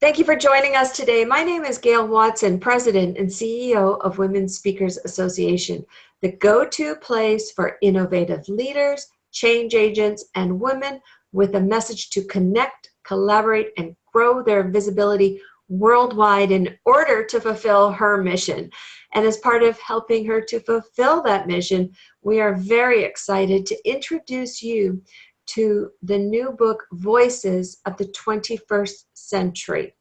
Thank you for joining us today. My name is Gail Watson, President and CEO of Women Speakers Association, the go-to place for innovative leaders, change agents, and women with a message to connect, collaborate, and grow their visibility worldwide in order to fulfill her mission. And as part of helping her to fulfill that mission, we are very excited to introduce you to the new book, Voices of the 21st Century,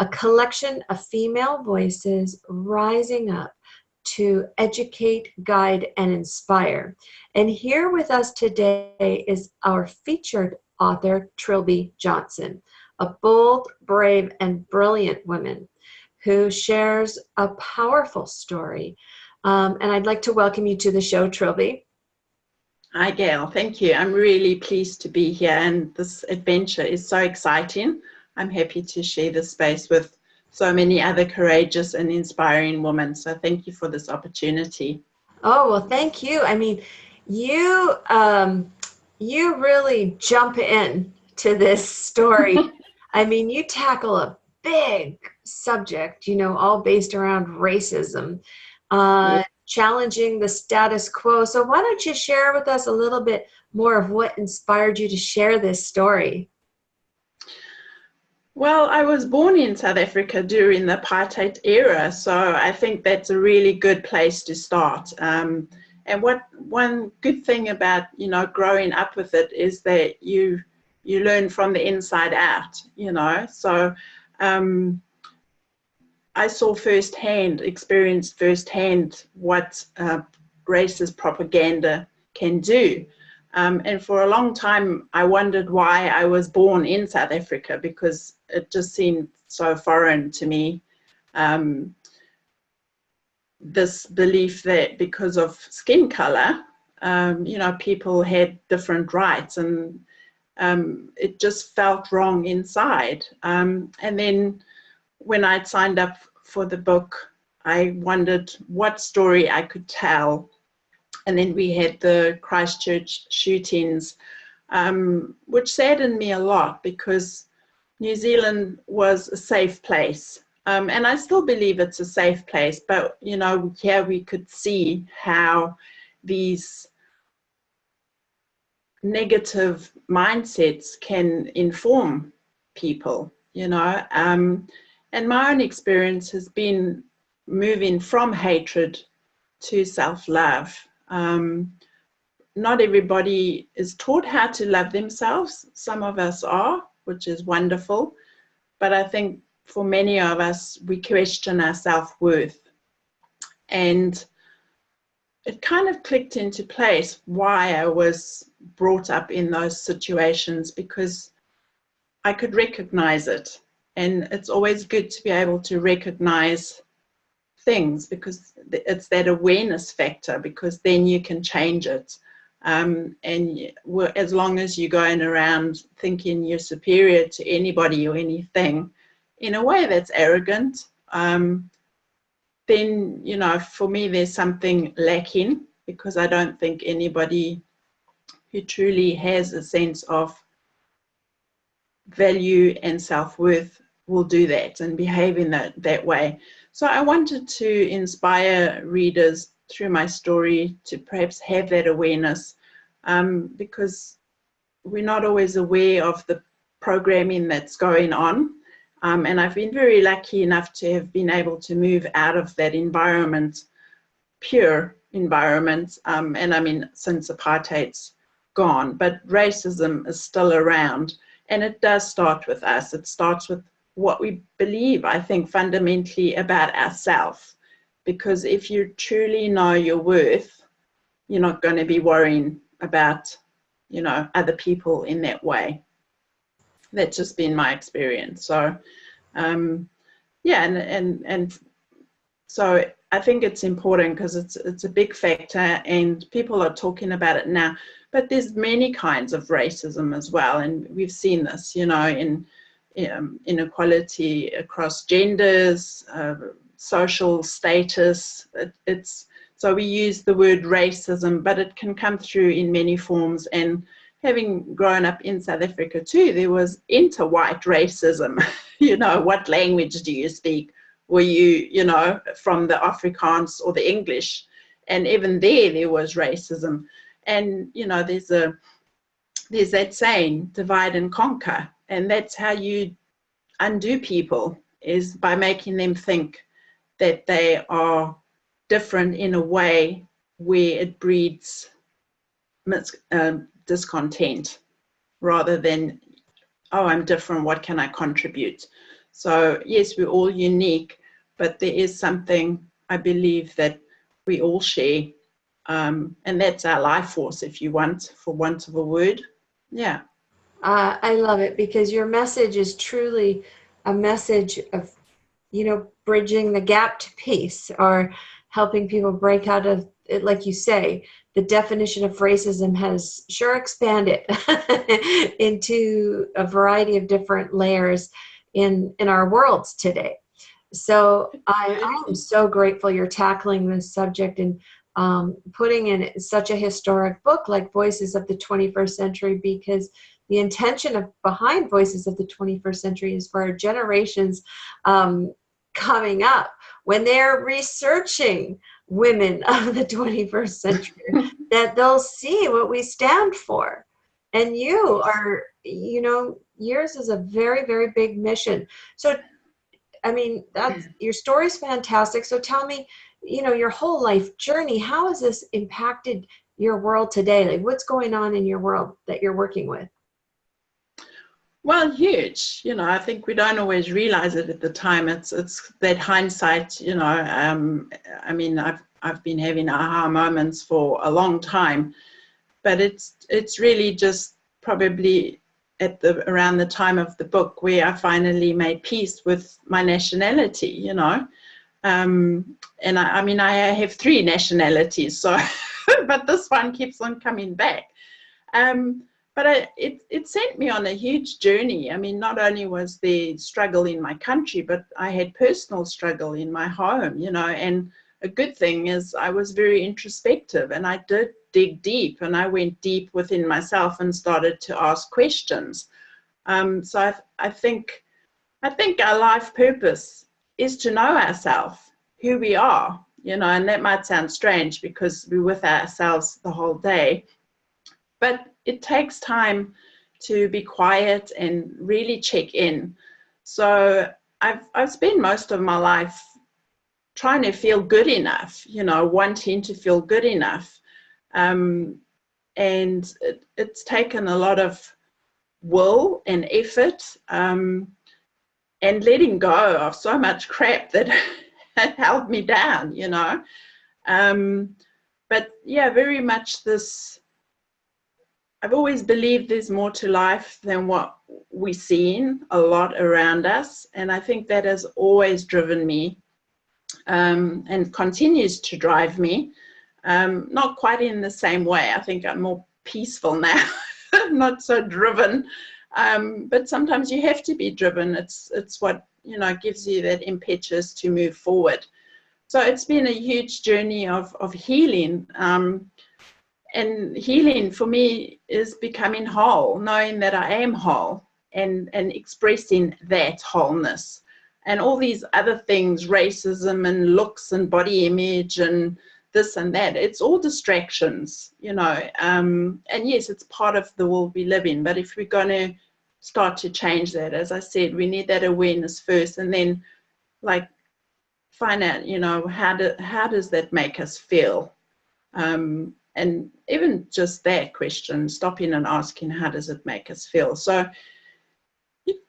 a collection of female voices rising up to educate, guide, and inspire. And here with us today is our featured author, Trilby Johnson, a bold, brave, and brilliant woman who shares a powerful story. And I'd like to welcome you to the show, Trilby. Hi, Gail. Thank you. I'm really pleased to be here, and this adventure is so exciting. I'm happy to share this space with so many other courageous and inspiring women. So thank you for this opportunity. Oh, well, thank you. I mean, you really jump in to this story. I mean, you tackle a big subject, all based around racism. Challenging the status quo. So why don't you share with us a little bit more of what inspired you to share this story? Well, I was born in South Africa during the apartheid era, so I think that's a really good place to start. And one good thing about growing up with it is that you learn from the inside out. So I saw experienced firsthand what racist propaganda can do. And for a long time, I wondered why I was born in South Africa, because it just seemed so foreign to me. This belief that because of skin color, people had different rights, and it just felt wrong inside. And then when I'd signed up for the book, I wondered what story I could tell. And then we had the Christchurch shootings, which saddened me a lot, because New Zealand was a safe place. And I still believe it's a safe place, but, here we could see how these negative mindsets can inform people, And my own experience has been moving from hatred to self-love. Not everybody is taught how to love themselves. Some of us are, which is wonderful. But I think for many of us, we question our self-worth. And it kind of clicked into place why I was brought up in those situations, because I could recognize it. And it's always good to be able to recognize things, because it's that awareness factor, because then you can change it. And as long as you're going around thinking you're superior to anybody or anything, in a way that's arrogant, then, for me, there's something lacking, because I don't think anybody who truly has a sense of value and self-worth will do that and behave in that way. So I wanted to inspire readers through my story to perhaps have that awareness, because we're not always aware of the programming that's going on. And I've been very lucky enough to have been able to move out of that environment, pure environment. And I mean, since apartheid's gone, but racism is still around. And it does start with us. It starts with what we believe, I think, fundamentally about ourselves. Because if you truly know your worth, you're not going to be worrying about, other people in that way. That's just been my experience. So, yeah, and so I think it's important, because it's a big factor, and people are talking about it now. But there's many kinds of racism as well, and we've seen this, in inequality across genders, social status. So we use the word racism, but it can come through in many forms, and having grown up in South Africa too, there was inter-white racism. You know, what language do you speak? Were you, you know, from the Afrikaans or the English? And even there was racism. And, you know, there's that saying, divide and conquer. And that's how you undo people, is by making them think that they are different in a way where it breeds discontent, rather than, oh, I'm different, what can I contribute? So yes, we're all unique, but there is something I believe that we all share, and that's our life force, if you want, for want of a word. Yeah. I love it, because your message is truly a message of, you know, bridging the gap to peace, or helping people break out of it. Like you say, the definition of racism has sure expanded into a variety of different layers in our worlds today. So I am so grateful you're tackling this subject, and putting in such a historic book like Voices of the 21st Century, because the intention behind Voices of the 21st Century is for our generations coming up, when they're researching women of the 21st century, that they'll see what we stand for. And you are, you know, yours is a very, very big mission. So, I mean, that's, your story's fantastic. So tell me, you know, your whole life journey, how has this impacted your world today? Like, what's going on in your world that you're working with? Well, huge. You know, I think we don't always realize it at the time. It's that hindsight. You know, I mean, I've been having aha moments for a long time, but it's really just probably at around the time of the book where I finally made peace with my nationality. You know, and I mean, I have 3 nationalities, so but this one keeps on coming back. But it sent me on a huge journey. I mean, not only was there struggle in my country, but I had personal struggle in my home, you know. And a good thing is I was very introspective, and I did dig deep, and I went deep within myself and started to ask questions. So I think our life purpose is to know ourselves, who we are, you know. And that might sound strange because we're with ourselves the whole day, but it takes time to be quiet and really check in. So I've spent most of my life trying to feel good enough, you know, wanting to feel good enough. And it's taken a lot of will and effort, and letting go of so much crap that had held me down, you know. But yeah, very much this, I've always believed there's more to life than what we're seeing a lot around us. And I think that has always driven me, and continues to drive me. Not quite in the same way. I think I'm more peaceful now, not so driven. But sometimes you have to be driven. It's what, you know, gives you that impetus to move forward. So it's been a huge journey of healing. And healing for me is becoming whole, knowing that I am whole, and expressing that wholeness. And all these other things, racism and looks and body image and this and that, it's all distractions, you know. And yes, it's part of the world we live in. But if we're going to start to change that, as I said, we need that awareness first, and then like find out, you know, how does that make us feel? And even just that question, stopping and asking, how does it make us feel? So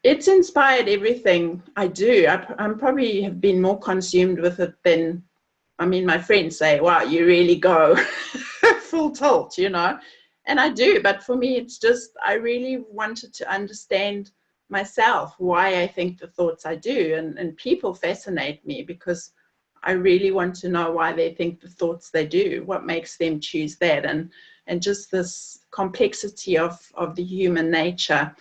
it's inspired everything I do. I'm probably have been more consumed with it than, I mean, my friends say, wow, you really go full tilt, you know. And I do, but for me, it's just, I really wanted to understand myself, why I think the thoughts I do. And people fascinate me because I really want to know why they think the thoughts they do, what makes them choose that, and just this complexity of the human nature.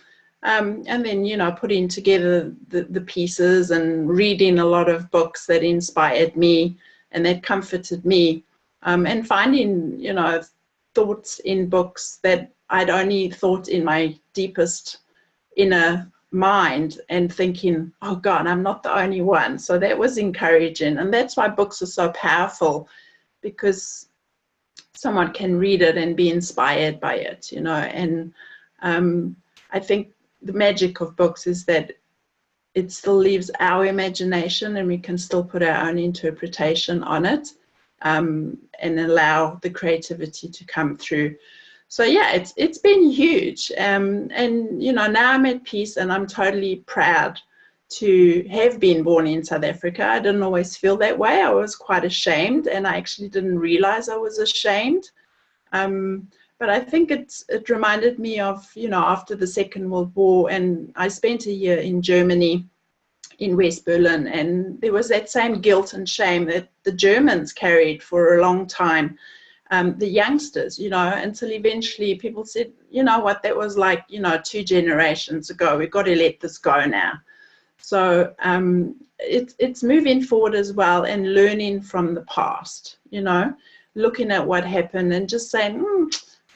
And then, you know, putting together the pieces and reading a lot of books that inspired me and that comforted me, and finding, you know, thoughts in books that I'd only thought in my deepest inner mind and thinking, oh God, I'm not the only one. So that was encouraging. And that's why books are so powerful, because someone can read it and be inspired by it, you know. And I think the magic of books is that it still leaves our imagination, and we can still put our own interpretation on it, and allow the creativity to come through. So yeah, it's been huge, and you know, now I'm at peace, and I'm totally proud to have been born in South Africa. I didn't always feel that way. I was quite ashamed, and I actually didn't realize I was ashamed. But I think it reminded me of, you know, after the Second World War, and I spent a year in Germany, in West Berlin, and there was that same guilt and shame that the Germans carried for a long time, the youngsters, you know, until eventually people said, you know what, that was like, you know, 2 generations ago. We've got to let this go now. So it's moving forward as well, and learning from the past, you know, looking at what happened and just saying,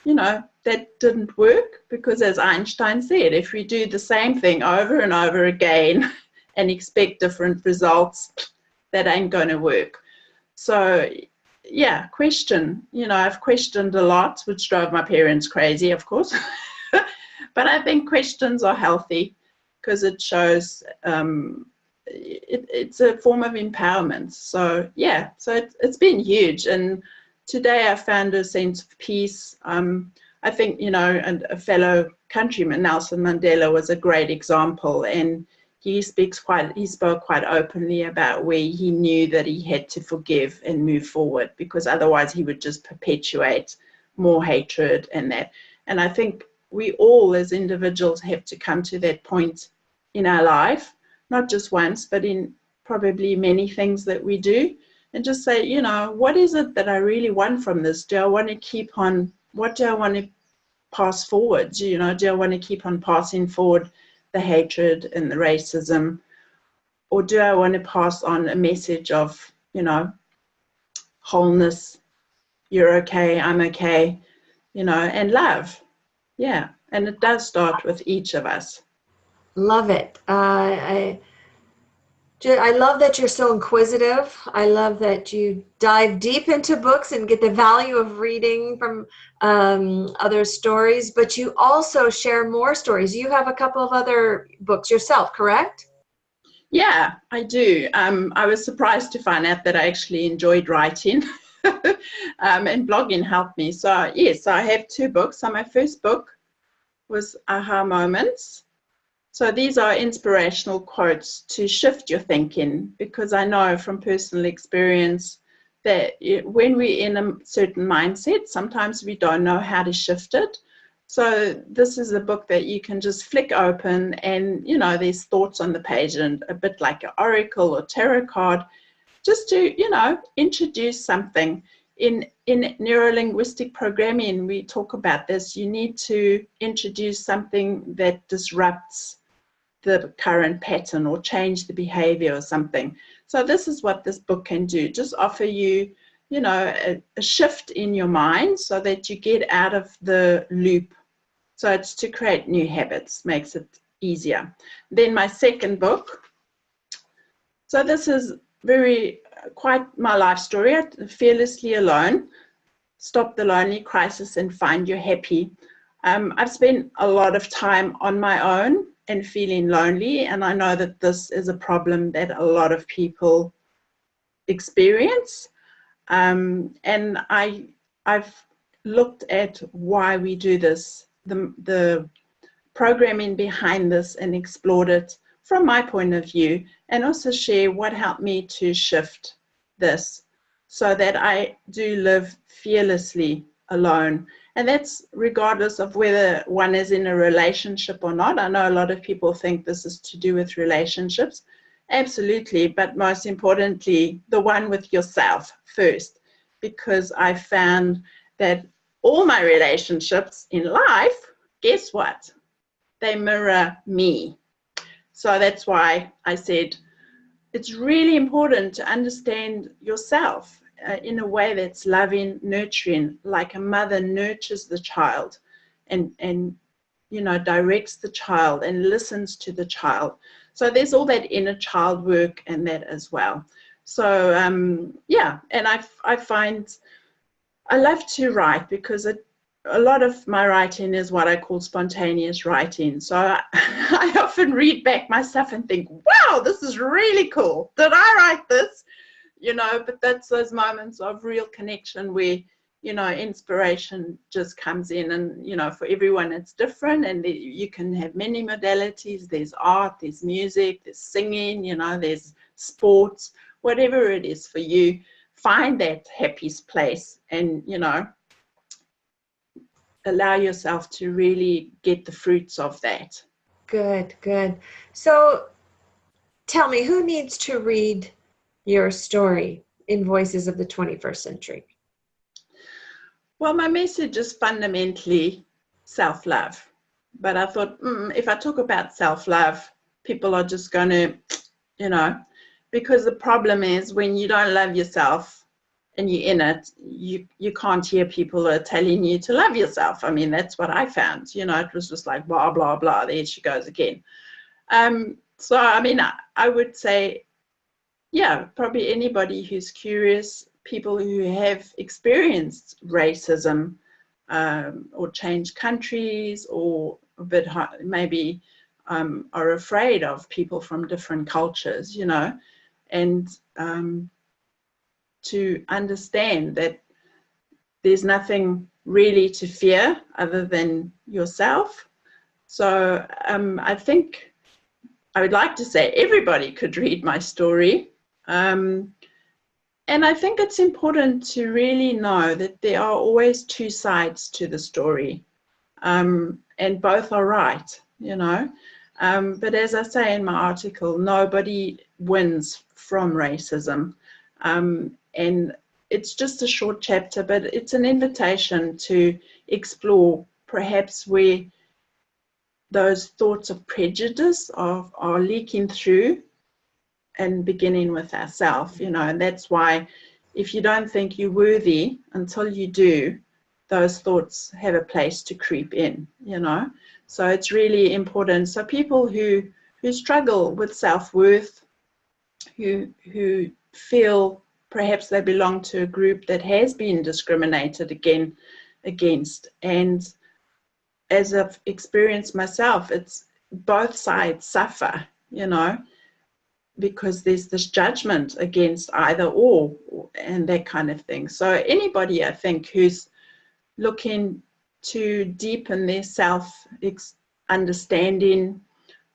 you know, that didn't work, because as Einstein said, if we do the same thing over and over again and expect different results, that ain't going to work. So yeah, question, you know, I've questioned a lot, which drove my parents crazy, of course. But I think questions are healthy, because it shows it's a form of empowerment. So yeah, so it's been huge. And today I found a sense of peace. I think, you know, and a fellow countryman, Nelson Mandela, was a great example, and he spoke quite openly about where he knew that he had to forgive and move forward, because otherwise he would just perpetuate more hatred and that. And I think we all as individuals have to come to that point in our life, not just once, but in probably many things that we do, and just say, you know, what is it that I really want from this? Do I want to keep on, what do I want to pass forward? You know, do I want to keep on passing forward the hatred and the racism, or do I want to pass on a message of, you know, wholeness, you're okay, I'm okay, you know, and love? Yeah, and it does start with each of us. Love it. I love that you're so inquisitive. I love that you dive deep into books and get the value of reading from other stories, but you also share more stories. You have a couple of other books yourself, correct? Yeah, I do. I was surprised to find out that I actually enjoyed writing, and blogging helped me. So yes, I have 2 books. So my first book was Aha Moments. So these are inspirational quotes to shift your thinking, because I know from personal experience that when we're in a certain mindset, sometimes we don't know how to shift it. So this is a book that you can just flick open, and, you know, there's thoughts on the page, and a bit like an oracle or tarot card, just to, you know, introduce something. In neuro-linguistic programming, we talk about this. You need to introduce something that disrupts the current pattern or change the behavior or something. So this is what this book can do, just offer you, you know, a shift in your mind so that you get out of the loop. So it's to create new habits, makes it easier. Then my second book, so this is quite my life story, Fearlessly Alone, Stop the Lonely Crisis and Find Your Happy. I've spent a lot of time on my own and feeling lonely, and I know that this is a problem that a lot of people experience. And I've looked at why we do this, the programming behind this, and explored it from my point of view, and also share what helped me to shift this so that I do live fearlessly alone. And that's regardless of whether one is in a relationship or not. I know a lot of people think this is to do with relationships. Absolutely, but most importantly, the one with yourself first, because I found that all my relationships in life, guess what? They mirror me. So that's why I said it's really important to understand yourself in a way that's loving, nurturing, like a mother nurtures the child. and you know, directs the child and listens to the child. So there's all that inner child work and that as well. So yeah, and I find I love to write because a lot of my writing is what I call spontaneous writing. So I often read back my stuff and think, wow, this is really cool. Did I write this? You know, but that's those moments of real connection where, you know, inspiration just comes in. And, you know, for everyone it's different, and you can have many modalities. There's art, there's music, there's singing, you know, there's sports, whatever it is for you. Find that happy place and, you know, allow yourself to really get the fruits of that. Good, good. So tell me, who needs to read your story in Voices of the 21st Century? Well, my message is fundamentally self-love. But I thought, if I talk about self-love, people are just going to, you know, because the problem is when you don't love yourself and you're in it, you can't hear people are telling you to love yourself. I mean, that's what I found. You know, it was just like, blah, blah, blah, there she goes again. So, I mean, I would say, yeah, probably anybody who's curious, people who have experienced racism or changed countries, or a bit maybe are afraid of people from different cultures, you know, and to understand that there's nothing really to fear other than yourself. So I think I would like to say everybody could read my story. And I think it's important to really know that there are always two sides to the story, and both are right, you know. But as I say in my article, nobody wins from racism. And it's just a short chapter, but it's an invitation to explore perhaps where those thoughts of prejudice are leaking through and beginning with ourselves, you know. And that's why if you don't think you're worthy until you do, those thoughts have a place to creep in, you know. So it's really important. So people who struggle with self-worth, who feel perhaps they belong to a group that has been discriminated against, and as I've experienced myself, it's both sides suffer, you know, because there's this judgment against either or and that kind of thing. So anybody, I think, who's looking to deepen their self-understanding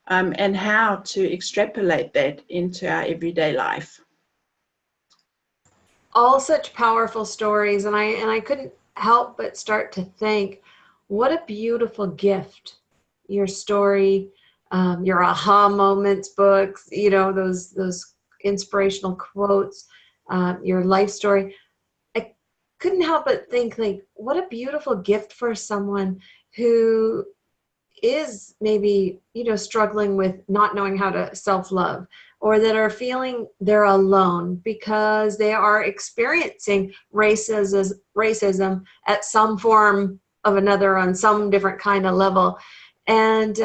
and how to extrapolate that into our everyday life. All such powerful stories, and I couldn't help but start to think, what a beautiful gift your story, your aha moments books, you know, those inspirational quotes, your life story. I couldn't help but think, like, what a beautiful gift for someone who is maybe, you know, struggling with not knowing how to self-love, or that are feeling they're alone because they are experiencing racism at some form of another, on some different kind of level. And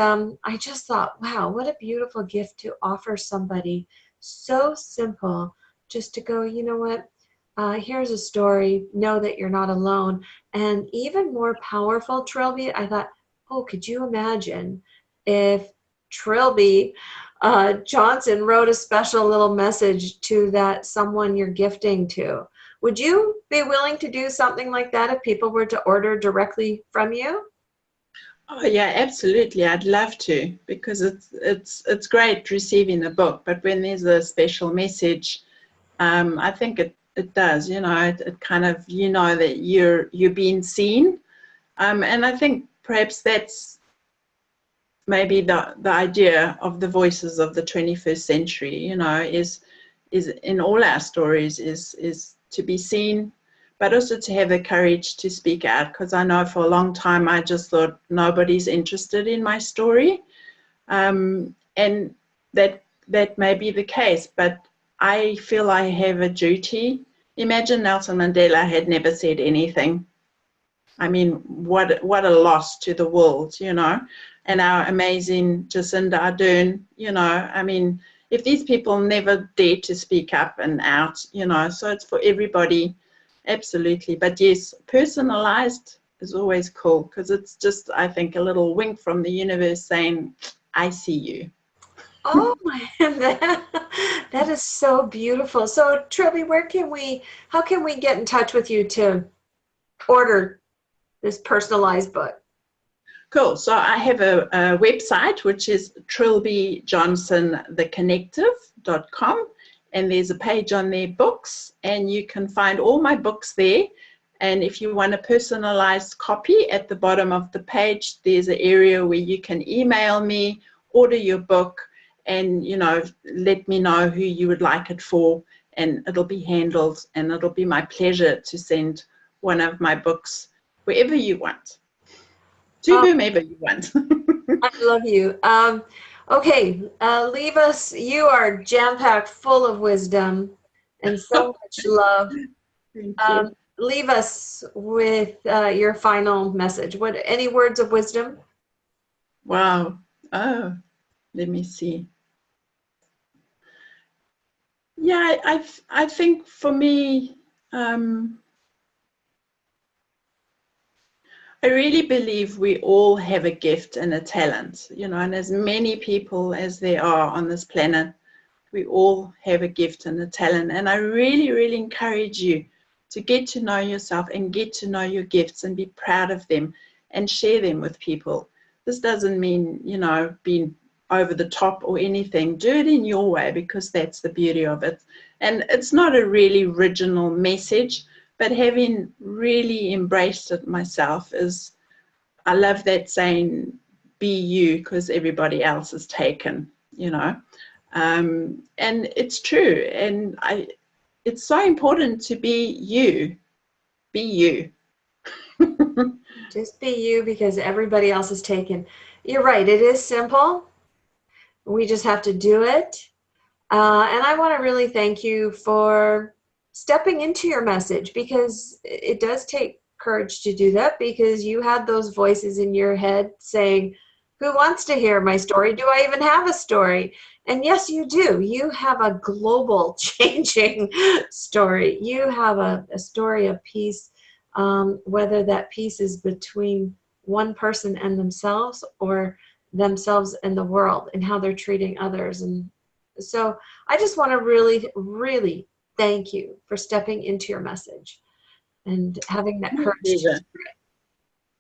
I just thought, wow, what a beautiful gift to offer somebody. So simple, just to go, you know what, here's a story, know that you're not alone. And even more powerful, Trilby, I thought, oh, could you imagine if Trilby Johnson wrote a special little message to that someone you're gifting to? Would you be willing to do something like that if people were to order directly from you? Oh yeah, absolutely. I'd love to, because it's great receiving a book, but when there's a special message, I think it does. You know, it kind of, you know, that you're being seen, and I think perhaps that's maybe the idea of the voices of the 21st century. You know, is in all our stories is to be seen, but also to have the courage to speak out, because I know for a long time I just thought nobody's interested in my story, and that may be the case, but I feel I have a duty. Imagine Nelson Mandela had never said anything. I mean, what a loss to the world, you know, and our amazing Jacinda Ardern, you know, I mean, if these people never dare to speak up and out, you know, so it's for everybody, absolutely. But yes, personalized is always cool because it's just, I think, a little wink from the universe saying, I see you. Oh my, that is so beautiful. So Trilby, how can we get in touch with you to order this personalized book? Cool. So I have a website, which is trilbyjohnsontheconnective.com. And there's a page on there, books, and you can find all my books there. And if you want a personalized copy, at the bottom of the page, there's an area where you can email me, order your book, and, you know, let me know who you would like it for, and it'll be handled, and it'll be my pleasure to send one of my books wherever you want, to Oh, whomever you want. I love you. Okay, leave us. You are jam-packed, full of wisdom and so much love. Thank you. Leave us with your final message. Any words of wisdom? Wow. Oh, let me see. Yeah, I think for me, I really believe we all have a gift and a talent, you know, and as many people as there are on this planet, we all have a gift and a talent. And I really, really encourage you to get to know yourself and get to know your gifts and be proud of them and share them with people. This doesn't mean, you know, being over the top or anything. Do it in your way, because that's the beauty of it. And it's not a really original message, but having really embraced it myself is, I love that saying, be you because everybody else is taken, you know. And it's true. And it's so important to be you. Be you. Just be you because everybody else is taken. You're right. It is simple. We just have to do it. And I want to really thank you for stepping into your message, because it does take courage to do that, because you had those voices in your head saying, who wants to hear my story? Do I even have a story? And yes, you do. You have a global changing story. You have a story of peace, whether that peace is between one person and themselves, or themselves and the world, and how they're treating others. And so I just want to really, really thank you for stepping into your message and having that courage to do Pleasure. it.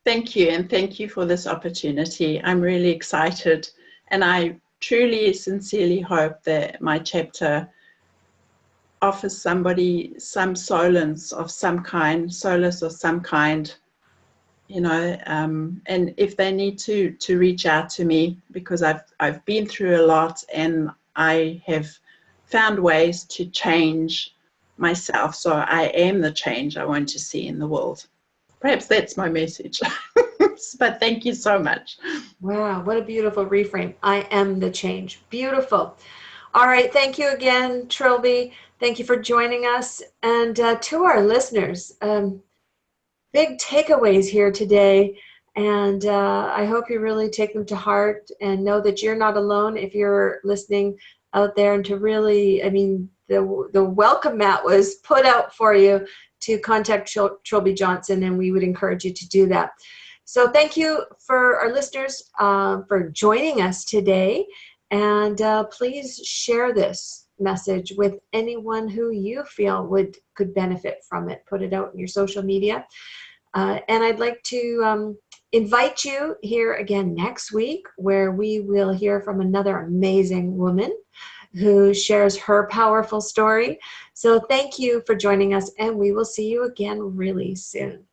Thank you. And thank you for this opportunity. I'm really excited. And I truly, sincerely hope that my chapter offers somebody some solace of some kind, you know, and if they need to reach out to me, because I've been through a lot and I have found ways to change myself, so I am the change I want to see in the world. Perhaps that's my message. But thank you so much. Wow, what a beautiful reframe. I am the change. Beautiful. All right, thank you again, Trilby. Thank you for joining us. And to our listeners, big takeaways here today. And I hope you really take them to heart and know that you're not alone if you're listening out there. And to really, I mean, the welcome mat was put out for you to contact Trilby Johnson, and we would encourage you to do that. So thank you for our listeners for joining us today. And please share this message with anyone who you feel could benefit from it. Put it out in your social media. And I'd like to invite you here again next week, where we will hear from another amazing woman who shares her powerful story. So thank you for joining us, and we will see you again really soon.